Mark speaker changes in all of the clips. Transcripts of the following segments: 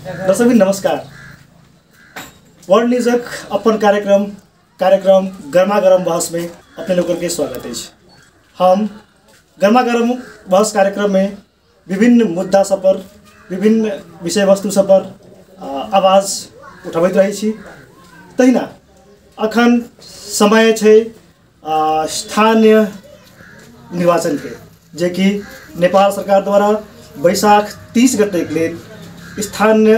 Speaker 1: दर्शक नमस्कार। वर्ल्ड न्यूज़क अपन कार्यक्रम गर्मा गर्म बहस में अपने लोगों के स्वागत है। हम गर्मा गर्म बहस कार्यक्रम में विभिन्न मुद्दा सब पर विभिन्न विषय वस्तु सब पर आवाज उठाबैत रही छी। तहिना अखन समय है स्थानीय निर्वाचन के, जे कि नेपाल सरकार द्वारा बैशाख 30 गते के लेल स्थानीय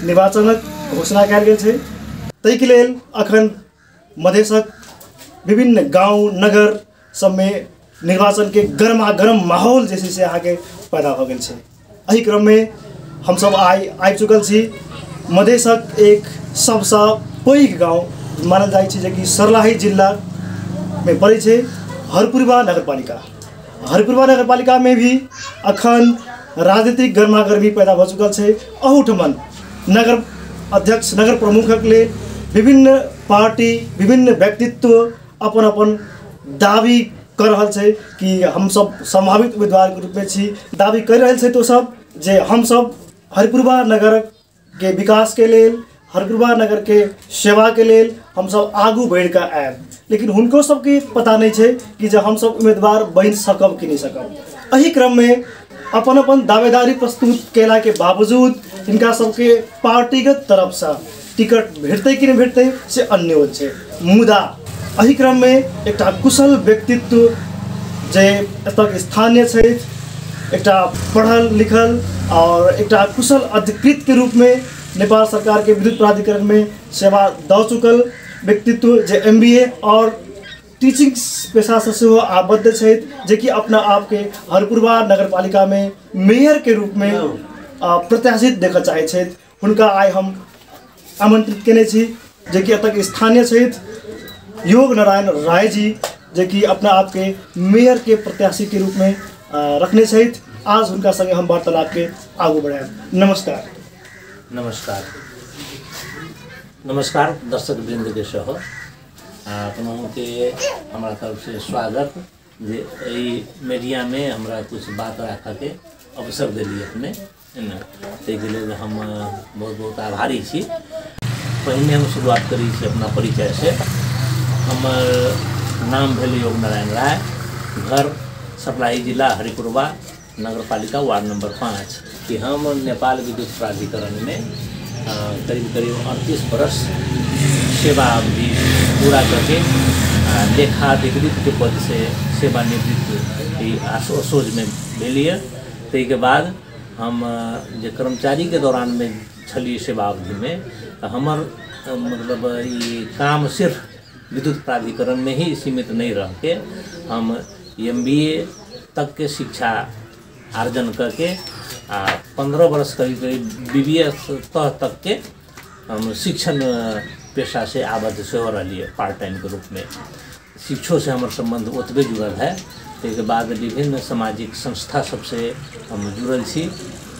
Speaker 1: निर्वाचनक घोषणा कयल गेल छै। ताहि के लेल अखन मधेशक विभिन्न गांव नगर सब में निर्वाचन के गर्मा गर्म माहौल जैसे से आगे पैदा हो गया छै। एहि क्रम में हम सब आबि चुकल छी मधेशक एक सबसे पैघ गांव मानल जाइ छै, जे कि सर्लाही जिला में पड़े छै हरपुरवा नगरपालिका। हरपुरवा नगरपालिका में भी अखन राजनीतिक गर्मागर्मी पैदा हो चुकल है। अहूठमन नगर अध्यक्ष नगर प्रमुखक ले विभिन्न पार्टी विभिन्न व्यक्तित्व अपन अपन दावी कर रहा है कि हम सब संभावित उम्मीदवार के रूप में छी। दावी कर रहे हैं तो सब जे हम सब हरपुरवा नगर के विकास के लेल हरपुरवा नगर के सेवा के लेल हम सब आगू बढ़ कर आयब, लेकिन उनको सबके पता नहीं है कि जब हम सब उम्मीदवार बन सकब कि नहीं सकब। एहि क्रम में अपन अपन दावेदारी प्रस्तुत केला के बावजूद इनका सबके पार्टीगत तरफ से टिकट भेटते कि नहीं भेटते से अन्य है। मुदा एहि क्रम में एक कुशल व्यक्तित्व जे एतक स्थानीय है, एक पढ़ल लिखल और एक कुशल अधिकृत के रूप में नेपाल सरकार के विद्युत प्राधिकरण में सेवा द चुकल व्यक्तित्व जे MBA और टीचिंग पेशा से आबद्ध है, जे कि अपना आप के हरपुरवा नगरपालिका में मेयर के रूप में प्रत्याशित देखा चाहे छे। उनका आय हम आमंत्रित केने छी, जे कि अतक स्थानीय छे योग नारायण राय जी, जे कि अपना आप के मेयर के प्रत्याशी के रूप में रखने सहित आज उनका संगे हम वार्तालाप के आगू बढ़ाए। नमस्कार।
Speaker 2: नमस्कार नमस्कार दर्शक वृंद के सह अपनों के हमारा तरफ से स्वागत। जे मीडिया में हमरा कुछ बात रखा के अवसर दिली अपने के लिए हम बहुत बहुत आभारी छी। पहले हम शुरुआत करी से अपना परिचय से। हमार नाम भेल योग नारायण राय, घर सर्लाही जिला हरिपुरवा नगरपालिका वार्ड नंबर 5 कि हम नेपाल विद्युत प्राधिकरण में करीब 38 वर्ष सेवा अवधि पूरा करके लेखाधिकृत के पद से सेवानिवृत्त असोज में भेलिए। ताहि के बाद हम जे कर्मचारी के दौरान में छली सेवा अवधि में हमर मतलब ये काम सिर्फ विद्युत प्राधिकरण में ही सीमित नहीं रह के हम MBA तक के शिक्षा आर्जन करके 15 वर्ष करीब BBS तक के हम शिक्षण पेशा से आबद्ध से हो रही है पार्ट टाइम के रूप में। शिक्षो से हमारे संबंध ओतबे जुड़ल है। इसके बाद विभिन्न सामाजिक संस्था सबसे हम जुड़ल छी,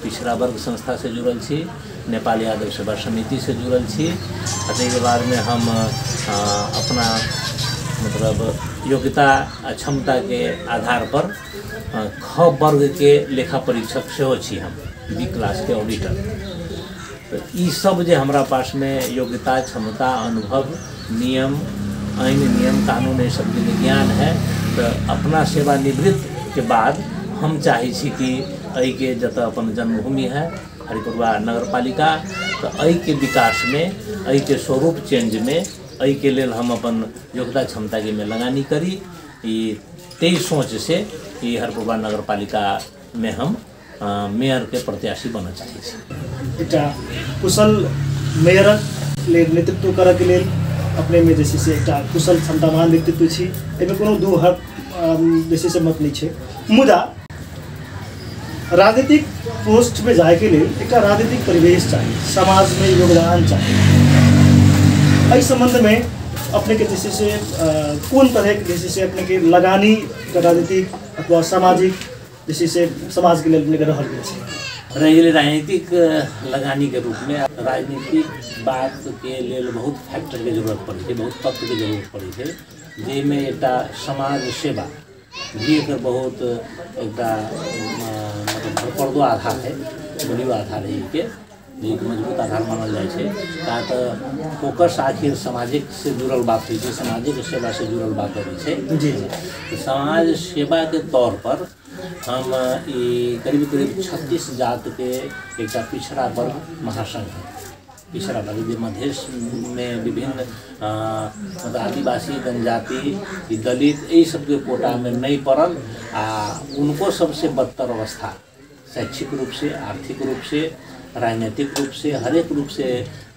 Speaker 2: पिछड़ा वर्ग संस्था से जुड़ल छी, नेपाल यादव सेवा समिति से जुड़ल छी। के बाद में हम अपना मतलब योग्यता क्षमता के आधार पर ख वर्ग के लेखा परीक्षक से हो छी, हम B क्लास के ऑडिटर। तो ये सब जे हमारा पास में योग्यता क्षमता अनुभव नियम आईन नियम कानून ये सब के ज्ञान है। तो अपना सेवानिवृत्त के बाद हम चाहे छी कि एहि के जत अपन जन्मभूमि है हरिपुरवा नगरपालिका, तो एहि के विकास में एहि के स्वरूप चेंज में एहि के लेल हम अपन योग्यता क्षमता के में लगानी करी। ये तेई सोच से ये हरपुरवा नगरपालिका में हम मेयर के प्रत्याशी बनना चाहिए।
Speaker 1: एक कुशल मेयर नेतृत्व करे के लेल अपने में जैसे से एक कुशल क्षमतावान व्यक्तित्व छी, एमे कोनो दू हर जैसे से मत नहीं है। मुदा राजनीतिक पोस्ट में जाए के लिए एक राजनीतिक परिवेश चाहिए, समाज में योगदान चाहिए। इस संबंध में अपने के जैसे से कौन तरह के जैसे से अपने के लगानी राजनीतिक अथवा सामाजिक जैसे से समाज के लिए अपने रहल
Speaker 2: रही राजनीतिक लगानी के रूप में राजनीतिक बात के लिए बहुत फैक्टर के जरूरत पड़ी है, बहुत तत्व के जरूरत पड़ी है, जिसमें एक समाज सेवा भी एक बहुत एक मतलब पर्दो आधार है, बड़ी आधार है के एक मजबूत आधार मानल जाए छे। का तो फोकस आखिर सामाजिक से जुड़ल बात है, सामाजिक सेवा से जुड़ल बात है।
Speaker 1: जी
Speaker 2: तो समाज सेवा के तौर पर हम करीब करीब 36 जात के एक पिछड़ा वर्ग महासंघ है। पिछड़ा वर्ग मधेश में विभिन्न मतलब आदिवासी, जनजाति, दलित यही सबके कोटा में नहीं पड़ल उनको सबसे बदतर अवस्था शैक्षिक रूप से, आर्थिक रूप से, राजनीतिक रूप से, हरेक रूप से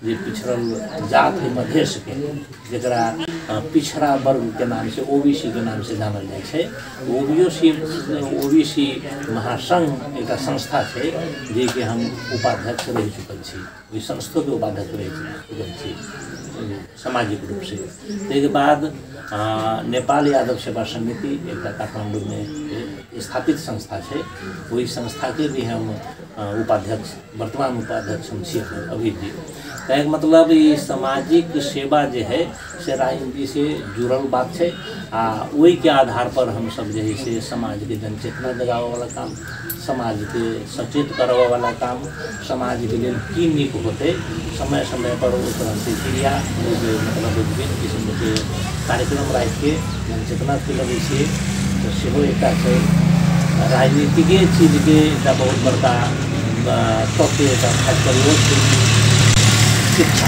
Speaker 2: जे पिछड़ल जात है मधेश के, जरा पिछड़ा वर्ग के नाम से ओबीसी के नाम से जानल जाए छे। ओबीसी महासंघ एक संस्था है जे के हम उपाध्यक्ष रह चुकल छी, ओहि संस्था के उपाध्यक्ष रह चुकल छी सामाजिक रूप से। के बाद नेपाल यादव सेवा समिति एक काठमांडू में स्थापित संस्था है, वही संस्था के भी हम उपाध्यक्ष, वर्तमान उपाध्यक्ष हम छी अभी भी। एक मतलब ये सामाजिक सेवा जो है से राजनीति से जुड़ल बात है वही के आधार पर हम सब जो है से समाज के जनचेतना जगावे वाला काम, समाज के सचेत करवा वाला काम, समाज के लिए की नीक होते समय समय पर उस क्रिया मतलब विभिन्न किस्म के कार्यक्रम रख के जनचेतना फैलावे से तो एक राजनीतिक चीज के बहुत बड़का तत्व खास कर शिक्षा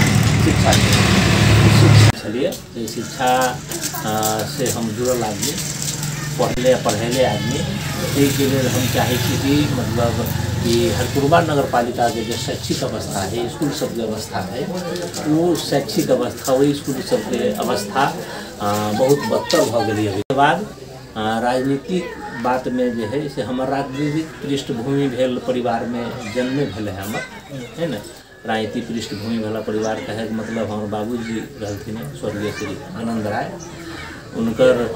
Speaker 2: चलिए शिक्षा से हम जुड़ल आदमी पढ़ेले आदमी के लिए हम चाहे कि मतलब कि हरपुरबा नगर पालिका के जो शैक्षिक अवस्था है, स्कूल सब की अवस्था है, वो शैक्षिक अवस्था वही स्कूल सब के अवस्था बहुत बदतर भ गई। अभी के बाद राजनीतिक बात में जो है से हमार राजनीतिक पृष्ठभूमि भेल परिवार में जन्मे भेल है हमर, है ना। राजनीतिक पृष्ठभूमि वाला परिवार कहे मतलब हमारे बाबूजी रहथिन स्वर्गीय श्री आनंद राय, उनकर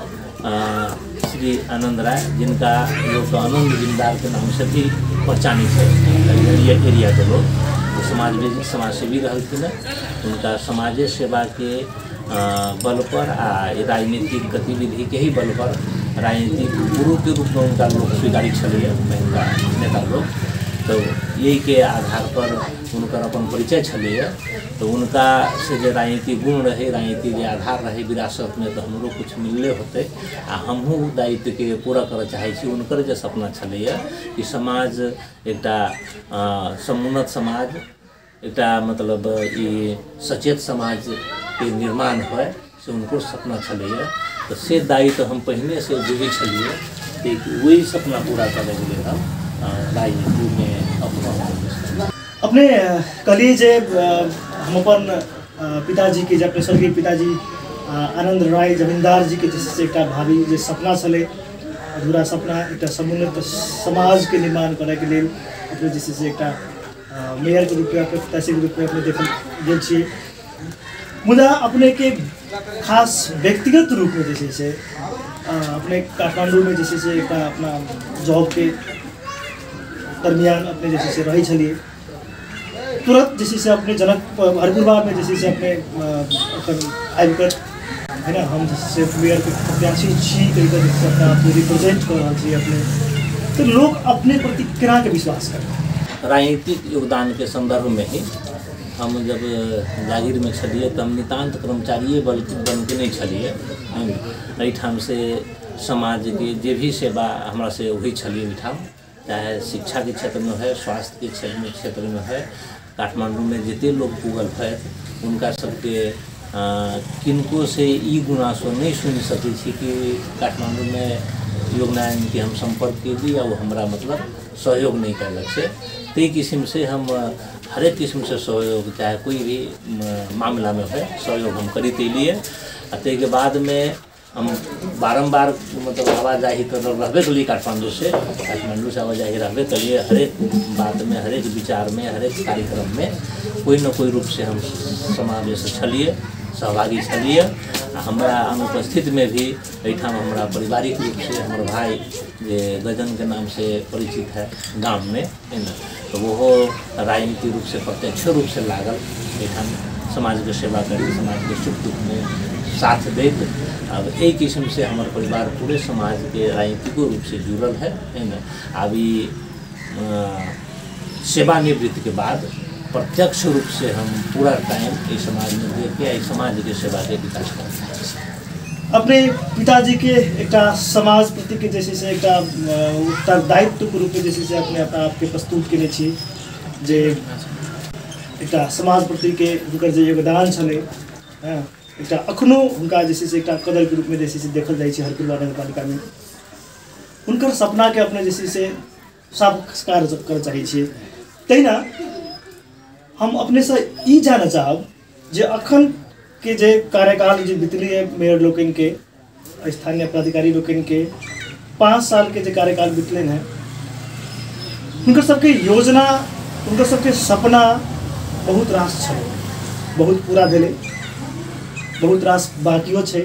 Speaker 2: श्री आनंद राय जिनका लोग आनंद जिंदार के नाम से भी पहचानी है एरिया के लोग, तो समाजसेवी रहथिन। उनका समाज सेवा के बल पर राजनीतिक गतिविधि के ही बल पर राजनीतिक गुरु के रूप में उनका लोग स्वीकारी छे उनका नेता लोग, तो यही के आधार पर उनका अपन परिचय छे। तो उनका से जो राजनीतिक गुण रहे, राजनीतिक जो आधार रहे विरासत में, तो हमरो कुछ मिलले होते हमहू दायित्व के पूरा कर चाहे छी। उनकर जो सपना छे कि समाज एक समुन्नत समाज, एक मतलब ये सचेत समाज के निर्माण हो से उनको सपना छे। तो से दायित्व हम पहले से जुड़े छे, वही सपना पूरा करे के लिए हम राजनीति में
Speaker 1: अपने कहलिए जे हम अपन पिताजी के, अपने स्वर्गीय पिताजी आनंद राय जमींदार जी के जैसे एक भावी जो सपना छे, अधूरा सपना एक समुन्नत समाज के निर्माण करे के लिए अपने जैसे से एक मेयर के रूप में, अपने पिताजी के रूप में अपने देखल गेल छी। मुदा अपने के खास व्यक्तिगत रूप में जैसे से अपने काठमांडू में जैसे से एक अपना जॉब के दरमियान अपने जैसे से रही छलिए, तुरंत जैसे से अपने जनक हरपुरबा में जैसे से अपने आबिकर है ना, हम जैसे मेयर के प्रत्याशी छी कहीं जैसे अपना रिप्रेजेंट कर रहा छी अपने, तो लोग अपने प्रति केना के विश्वास करें।
Speaker 2: राजनीतिक योगदान के संदर्भ में ही हम जब जागीर में छलिए तो हम नितान्त कर्मचारी बन के नहीं छलिए, एहिठाम से समाज के जे भी सेवा हमरा से वही छलिए एहिठाम, चाहे शिक्षा के क्षेत्र में है, स्वास्थ्य के क्षेत्र में है। काठमांडू में जितने लोग पुगल है उनका सबके किनको से ई गुनासो नहीं सुन सके छी कि काठमांडू में योगनारायण के हम संपर्क के लिए और हमारा मतलब सहयोग नहीं करलक से। ते किस्म से हम हर एक किस्म से सहयोग, चाहे कोई भी मामला में है सहयोग हम करी ते लिए। ते के बाद में हम बारंबार मतलब आवाजाही कर रहबे कलिए काठमांडू से आवाजाही रहबे कलिए, हर एक बात में, हर एक विचार में, हर एक कार्यक्रम में कोई न कोई रूप से हम समावेश छलिए, सहभागी छलिए। हमारा अनुपस्थित में भी एठाम हमारा पारिवारिक रूप से हमारे भाई जे गजन के नाम से परिचित है गांव में, है ना, तो वो राजनीतिक रूप से प्रत्यक्ष रूप से लागल एठाम समाज के सेवा करी, समाज के सुख दुख में साथ देत। अब एक किस्म से हमारे परिवार पूरे समाज के राजनीतिक रूप से जुड़ल है ना। अभी सेवानिवृत्ति के बाद प्रत्यक्ष रूप से हम पूरा टाइम इस समाज में दे के इस समाज के सेवा के विकास करते हैं।
Speaker 1: अपने पिताजी के एक समाज प्रति के जैसे से एक उत्तरदायित्व के रूप में जैसे से अपने अपना आपके प्रस्तुत केने छी जे एक समाज प्रति के हुनकर जे योगदान छले एक अखनो हुनका जैसे से एक कदर के रूप में जैसे से देखल जाइ छै हरपुरवा नगरपालिका में हुनकर सपना के अपने जैसे से साकार कर चाहे छियै। तहिना हम अपने से ई जानना चाहब जे अखन के जे कार्यकाल जे बितली है मेयर लोकन के स्थानीय पदाधिकारी लोकन के 5 साल के जे कार्यकाल बितलन है उनकर सबके योजना उनकर सबके सपना बहुत रास छै, बहुत पूरा भेले, बहुत रास बाकियो छै।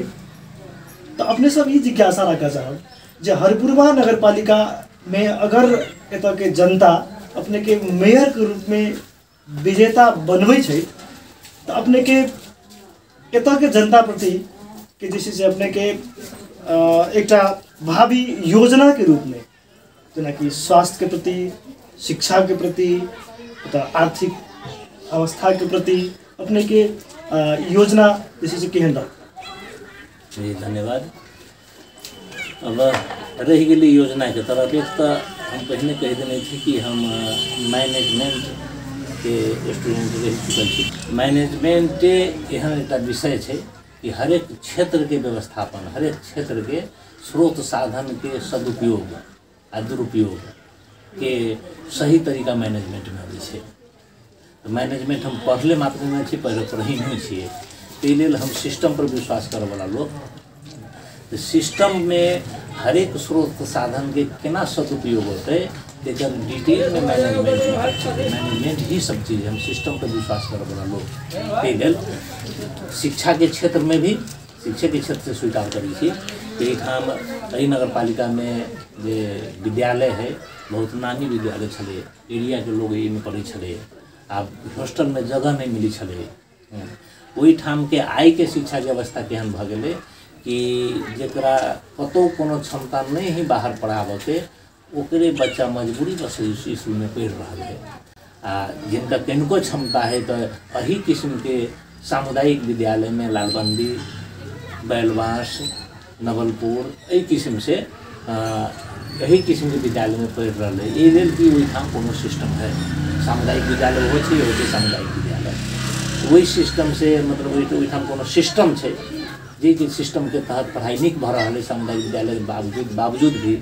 Speaker 1: तो अपने सब ई जिज्ञासा रखा चाहब जे हरपुरवा नगरपालिका में अगर एतऽ के जनता अपने के मेयर के रूप में विजेता बनबै छै तो अपने के एतऽ के जनता प्रति के जैसे से अपने के एक भावी योजना के रूप में जना कि स्वास्थ्य के प्रति, शिक्षा के प्रति, आर्थिक अवस्था के प्रति अपने के योजना जैसे से केहन रह।
Speaker 2: जी धन्यवाद। अब रह गई योजना के तरफ एक तो हम पहले कह देने थे कि हम मैनेजमेंट के स्टूडेंट रह चुकल छी। मैनेजमेंट एहन एक विषय है कि हर एक क्षेत्र के व्यवस्थापन, हर एक क्षेत्र के स्रोत साधन के सदुपयोग आ दुरुपयोग के सही तरीका मैनेजमेंट में होई छै। तो मैनेजमेंट हम पढ़ले मात्र नहीं छी, पढ़ी नहीं छिए, ताहि लेल हम सिस्टम पर विश्वास करे वाला लोग। तो सिस्टम में हर एक स्रोत साधन के केना सदुपयोग होते तेकर डिटेल में मैनेजमेंट ही सब चीज़ हम सिस्टम पर विश्वास करे वाला लोग। ताहि लेल शिक्षा के क्षेत्र में भी शिक्षा के क्षेत्र से स्वीकार करी छी कि हम एहि नगरपालिका में जे विद्यालय है बहुत नामी विद्यालय छले, एरिया के लोग एहिमे पढ़े छले, आब हॉस्टल में जगह नहीं मिली छले। ओहि ठाम के आय के शिक्षा के अवस्था केहन भ गेलै कि जकरा कतौ कोनो क्षमता नहीं ही बाहर पढ़ाबे के ओकरे बच्चा मजबूरी बस स्कूल में पढ़ रहा है। जिनका किनको क्षमता है तो अही किस्म के सामुदायिक विद्यालय में लालबंदी, बैलवास, नवलपुर एहि किस्म से यही किस्म के विद्यालय में पढ़ रहा है। ये लेल कि ओहिठाम कोनो सिस्टम है, सामुदायिक विद्यालय हो सामुदायिक विद्यालय वही सिस्टम से मतलब ओहिठाम कोनो सिस्टम है जे सिस्टम के तहत पढ़ाई नीक भ रहा है सामुदायिक विद्यालय के बावजूद भी।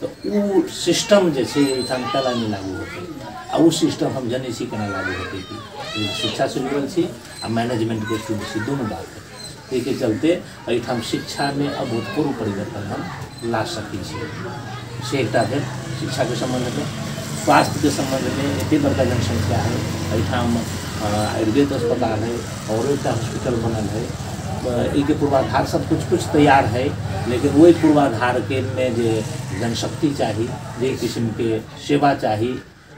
Speaker 2: तो वो सिस्टम जे छै एहिठाम केना नहीं लागू होते आ वो सिस्टम हम जनै छी केना लागू होते कि शिक्षा से जुड़ल छी आ मैनेजमेंट के शुरू से दोनों बात है। ताहि के चलते एहिठाम शिक्षा में अभूतपूर्व परिवर्तन हम ला सकै छी। से एकटा भेल शिक्षा के संबंध में। स्वास्थ्य के संबंध में एते बड़का जनसंख्या है, एहिठाम आयुर्वेद अस्पताल है और एक हॉस्पिटल बनल है, इसके पूर्वाधार सब कुछ तैयार है, लेकिन वही पूर्वाधार के में जो जनशक्ति चाहिए, जे किस्म के सेवा चाहिए,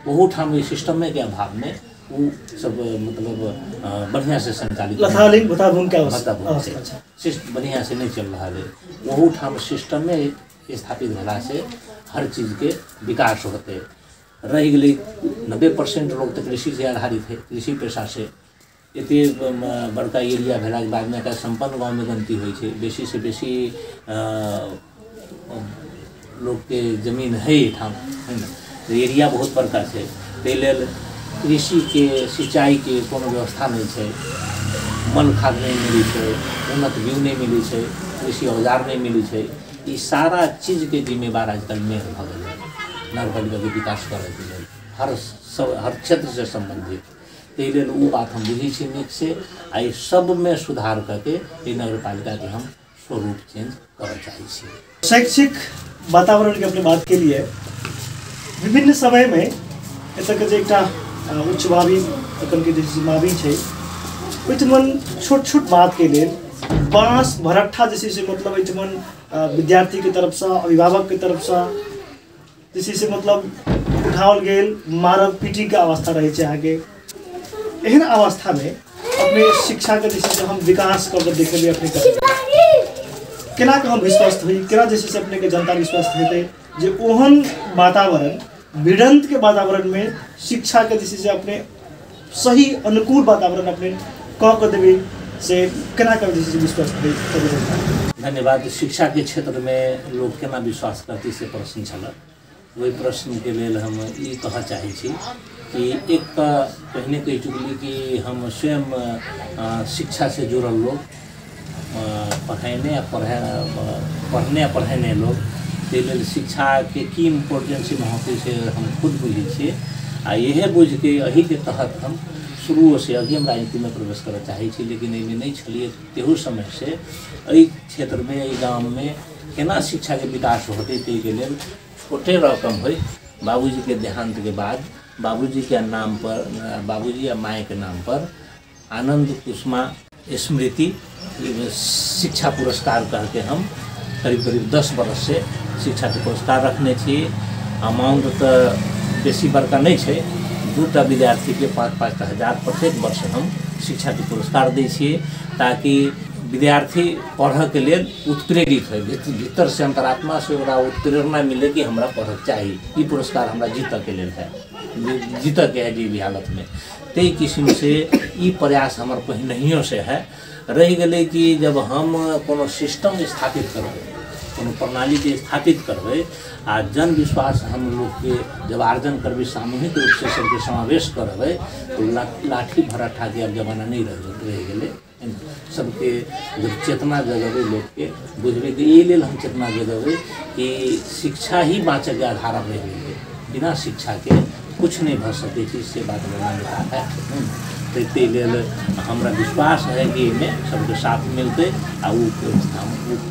Speaker 2: वह ठाम सिस्टम के अभाव में वो सब मतलब बढ़िया से संचालित बढ़िया से नहीं चल रहा है। वह ठाम सिस्टम में स्थापित भेला से हर चीज़ के विकास होते रह गई। 90% लोग तो कृषि से आधारित है, कृषि पेशा से एते बड़का एरिया भेला के बाद में एक संपन्न गाँव में गणती होइ छै। बेसी से बेसी लोग के जमीन है ठाम है ना, तो एरिया बहुत बड़का है। ताहि लेल कृषि के सिंचाई के कोनो व्यवस्था नहीं है, मल खाद नहीं मिली है, उन्नत बीज नहीं मिली है, कृषि औजार नहीं मिली है। ये सारा चीज़ के जिम्मेवार आजकल मेयर भ गए नगरपालिका के विकास करे के लेल हर क्षेत्र से संबंधित। ताहि लेल वो बात हम बुझे छी नीक से आ सब में सुधार करके नगरपालिका के हम स्वरूप चेंज करना चाहिए।
Speaker 1: शैक्षिक वातावरण के अपने बात के लिए विभिन्न समय में एतऽ के एक उच्च मावी अखन के जैसे मावी है ओहिठमन छोट छोट बात के लिए बाँस भरट्ठा जैसे से मतलब ओहिठमन विद्यार्थी के तरफ से अभिभावक के तरफ से जैसे से मतलब उठाओल गेल मारब पीटी के अवस्था रहे छै। आगे एहन अवस्था में अपने शिक्षा के जैसे से हम विकास कर देखे अपने केना के हम विश्वस्त हुई, केना जैसे से अपने के जनता विश्वस्त हेतै जे ओहन वातावरण भिड़ंत के वातावरण में शिक्षा के जैसे से अपने सही अनुकूल वातावरण अपने कह कर देवे से केना कर विश्वास करते।
Speaker 2: धन्यवाद। शिक्षा के क्षेत्र में लोग केना विश्वास करते से प्रश्न छल, वही प्रश्न के लिए हम ये कह चाहे कि एक पहले कही चुकली कि हम स्वयं शिक्षा से जुड़ल लोग पढ़ने पढ़ाने लोग के शिक्षा के की इम्पोर्टेंस महत्व से हम खुद बुझे छे आ यह बुझ के यही के तहत हम शुरू से अभी हम राजनीति में प्रवेश कर चाहे छी, लेकिन एहिमे नहीं छलिए तेहू समय से एहि क्षेत्र में एहि गाँव में केना शिक्षा के विकास होते के लिए छोटे रकम हो बाबूजी के देहांत के बाद बाबूजी के नाम पर बाबूजी या माए के नाम पर आनंद कुसुमा स्मृति शिक्षा पुरस्कार करके हम करीब करीब 10 वर्ष से शिक्षा के पुरस्कार रखने छी। अमाउंट तो बेसी बड़का नहीं है, 2टा विद्यार्थी के 5-5 हज़ार प्रत्येक वर्ष हम शिक्षा के पुरस्कार दै छियै ताकि विद्यार्थी पढ़ के लिए उत्प्रेरित है, भीतर से अंतरात्मा से उत्प्रेरणा मिले कि हमरा पढ़ चाहिए। ये पुरस्कार हमरा जीत के लिए है, जीत के है जी भी हालत में। तई किस्म से ये प्रयास हमार पहिनहियों से है। रह गए कि जब हम कोनो सिस्टम स्थापित करबे, कोनो प्रणाली के स्थापित करबे आ जन विश्वास हम लोग के जब आर्जन करबे, सामूहिक रूप से सबके समावेश करबे, तो लाठी भराठा के अब जमाना नहीं रह गए। सबके जब चेतना जगबे लोग के बुझबे कि ये लेल हम चेतना जगबे कि शिक्षा ही बाँचे के आधार रह गए, बिना शिक्षा के कुछ नहीं भर सके चीज से बात बनाने है। तो लेल हमारा विश्वास है कि इनमें सबके साथ मिलते आ वो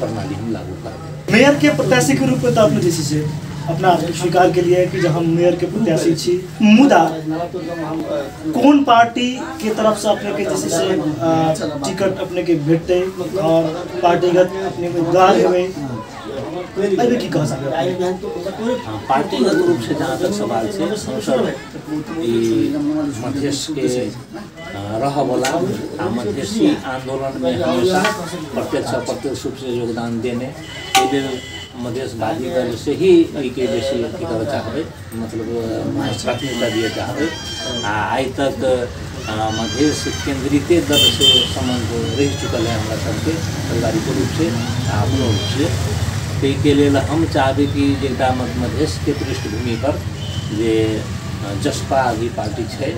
Speaker 2: प्रणाली हम लागू करते।
Speaker 1: मेयर के प्रत्याशी के रूप में तो आपने जैसे से अपना स्वीकार के लिए कि जब हम मेयर के प्रत्याशी छी, मुदा कौन पार्टी के तरफ से अपने के जैसे से टिकट अपने के भेटते और पार्टीगत अपने को गाल हुए अभी की कह सकते हैं?
Speaker 2: पार्टीगत रूप से जहाँ तक सवाल से मधेश के रह वाला मधेशी आंदोलन में हमेशा प्रत्यक्ष अप्रत्यक्ष रूप से योगदान देने के लिए मधेशवादी दल से ही के बेसी अथी कर चाहबे, मतलब प्राथमिकता दिए चाहबे। आज तक मधेश केंद्रित दल से संबंध रह चुकल है हमारा सबके पारिवारिक रूप से अपनो रूप से। के लिए हम चाहबे कि जेटा मधेश के पृष्ठभूमि पर जे जसपा अभी पार्टी है,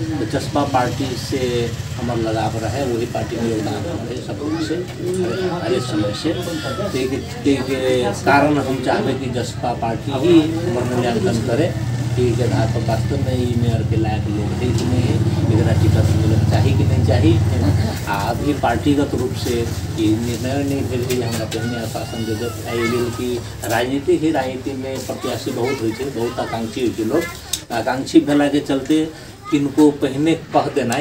Speaker 2: तो जसपा पार्टी से हमार लगाव रहे, वही पार्टी में योगदान हमारे सब से हर समय से। के कारण हम चाहबे कि जसपा पार्टी ही मूल्यांकन करे कि आधार पर वास्तव में ये मेयर के लायक लोग है कि नहीं, इतना टिकट मिलना चाहिए कि नहीं चाहिए। अभी पार्टीगत रूप से ये निर्णय नहीं भेल हमारा पहले आश्वासन दे दिल कि राजनीति में प्रत्याशी बहुत हो, बहुत आकांक्षी हो लोग। आकांक्षी भेला के चलते किनको पहले कह देना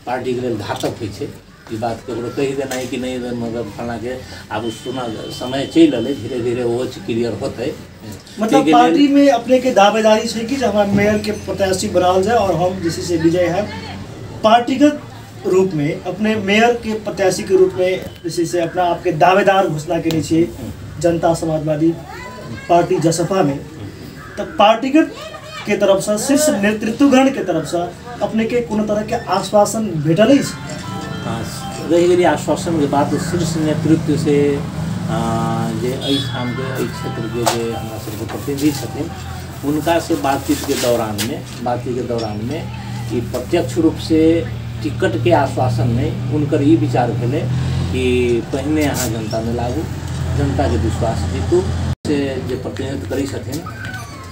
Speaker 2: पार्टी के लिए घातक हो, ये बात ककरो कही देना कि नहीं मतलब फला के अब सुना समय चल धीरे धीरे वो क्लियर होते।
Speaker 1: मतलब पार्टी में अपने के दावेदारी है कि जब हमारे मेयर के प्रत्याशी बनाल जाए और हम जिसी से विजय है, पार्टीगत रूप में अपने मेयर के प्रत्याशी के रूप में जिसी से अपना आपके दावेदार घोषणा करनी चाहिए जनता समाजवादी पार्टी जसपा में। तो पार्टीगत के तरफ से शीर्ष नेतृत्वगण के तरफ से अपने के कोनो तरह के आश्वासन भेटल
Speaker 2: रही गई। आश्वासन के बाद शीर्ष नेतृत्व से जे ठाम के क्षेत्र के जो हमारा सबके प्रतिनिधि छथिन उनका से बातचीत के दौरान में ये प्रत्यक्ष रूप से टिकट के आश्वासन में उनकर ये विचार भेले कि पहले यहाँ जनता में लागू, जनता के विश्वास जीतू से जो प्रतिनिधित्व करी छथिन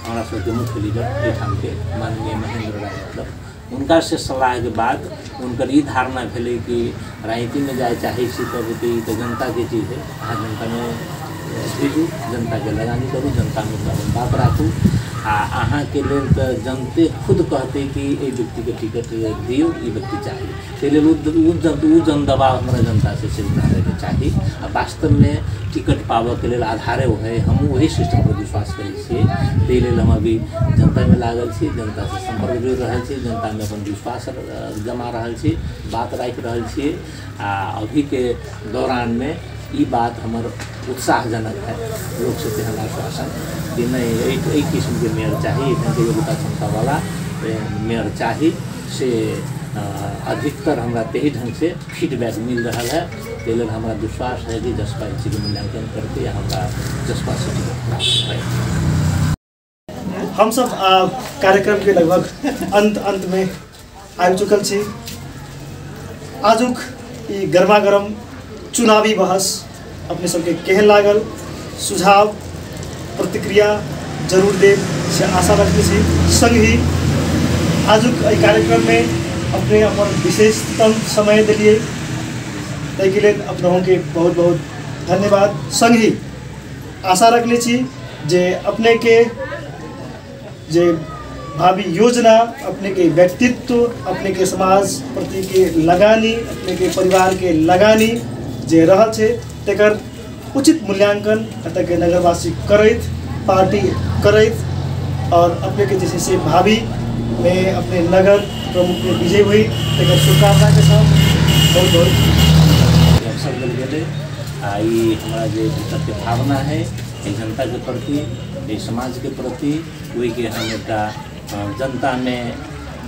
Speaker 2: हमारा सबके मुख्य लीडर ठाम के माननीय महेंद्र राय यादव, उनका से सलाह के बाद उनकर ये धारणा भेले कि राजनीति में जाए चाहे तो जनता के चीज़ है, अहाँ जनता में भेजू, जनता के लगानी करूँ, जनता में बात राखू। अहाँ के लेल तो जनते खुद कहते कि ये व्यक्ति के टिकट दियो, ये व्यक्ति चाहिए, ते लेल उ जन दबाव हमारा जनता से सिर्फ रहे चाहिए। वास्तव में टिकट पावे के लिए आधारे है, हम वही सिस्टम पर विश्वास करें, ते लेल हम अभी जनता में लागल छी, जनता से संपर्क जोड़ रहा छी, जनता में अपन विश्वास जमा रहा छी, बात राख रहा छी। अभी के दौरान में ये बात हमार उत्साहजनक है, लोग से हमारा आश्वासन कि नहीं एक किस्म के मेयर चाहिए, योग्यता क्षमता वाला मेयर चाहिए। से अधिकतर हमरा तही ढंग से फीडबैक मिल रहा है। ते लेल हमरा विश्वास है कि जसपा इसी के मूल्यांकन करके हमरा जसपा सर्टिफिकेट प्राप्त है।
Speaker 1: हम सब कार्यक्रम के लगभग अंत में आ चुकल छी। आजुक ई गर्मा गर्म चुनावी बहस अपने सबके केहन लागल, सुझाव प्रतिक्रिया जरूर देव से आशा रखते छी। संग ही आजुक ई कार्यक्रम में अपने अपन विशेषतम समय दिलिए ताकि लेल अपनों के बहुत बहुत धन्यवाद। संग ही आशा रखले छी जे अपने के जे भावी योजना, अपने के व्यक्तित्व, अपने के समाज प्रति के लगानी, अपने के परिवार के लगानी जे रहल छे तेकर उचित मूल्यांकन एतऽ के नगरवासी करैत, पार्टी करैत और अपने के जैसे से भावी में अपने नगर प्रमुख में विजय हुई तेकर शुभकामना के साथ बहुत बहुत
Speaker 2: अवसर मिल गए। आई हमारा जो भीतर के भावना है जनता के प्रति, समाज के प्रति, वही के हम एक जनता में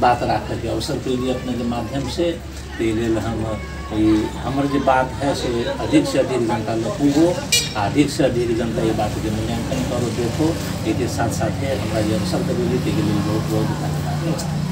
Speaker 2: बात रख के अवसर के लिए अपने के माध्यम से हम हमारे जो बात है से अधिक जनता में पूगो, अधिक से अधिक जनता ये बात के मूल्यांकन करो, देखो। एक साथ साथ हमारा जो अवसर के लिए बहुत बहुत धन्यवाद।